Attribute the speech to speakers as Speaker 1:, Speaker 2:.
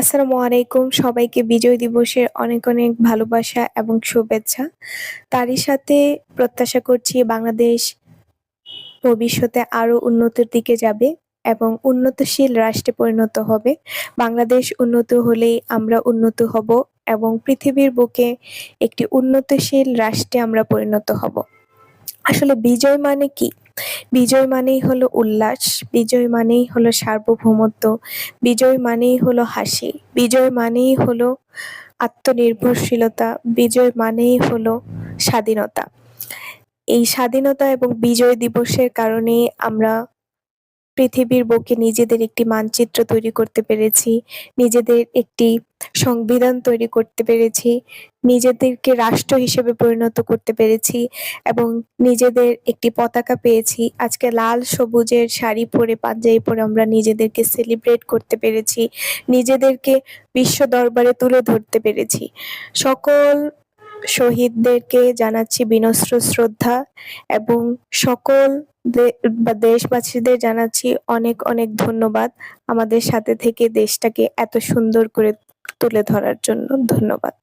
Speaker 1: আসসালামু আলাইকুম। সবাইকে বিজয় দিবসের অনেক, অনেক ভালোবাসা এবং শুভেচ্ছা। তারই সাথে প্রত্যাশা করছি বাংলাদেশ ভবিষ্যতে আরো উন্নতির দিকে যাবে এবং উন্নতশীল রাষ্ট্রে পরিণত হবে। বাংলাদেশ উন্নত হলেই আমরা উন্নত হব এবং পৃথিবীর বুকে একটি উন্নতশীল রাষ্ট্রে আমরা পরিণত হব। আসলে বিজয় মানে কি? বিজয় মানেই হলো উল্লাস, বিজয় মানেই হলো সার্বভৌমত্ব, বিজয় মানেই হলো হাসি, বিজয় মানেই হলো আত্মনির্ভরশীলতা, বিজয় মানেই হলো স্বাধীনতা। এই স্বাধীনতা এবং বিজয় দিবসের কারণেই আমরা পৃথিবীর বুকে নিজেদের একটি মানচিত্র তৈরি করতে পেরেছি, নিজেদের একটি সংবিধান তৈরি করতে পেরেছি, নিজেদেরকে রাষ্ট্র হিসেবে পরিণত করতে পেরেছি এবং নিজেদের একটি পতাকা পেয়েছি। আজকে লাল সবুজের শাড়ি পরে পাঞ্জাবি পরে আমরা নিজেদেরকে সেলিব্রেট করতে পেরেছি, নিজেদেরকে বিশ্ব দরবারে তুলে ধরতে পেরেছি। সকল শহীদদেরকে জানাচ্ছি বিনম্র শ্রদ্ধা এবং সকল দেশবাসীদের জানাচ্ছি অনেক অনেক ধন্যবাদ আমাদের সাথে থেকে দেশটাকে এত সুন্দর করে তুলে ধরার জন্য। ধন্যবাদ।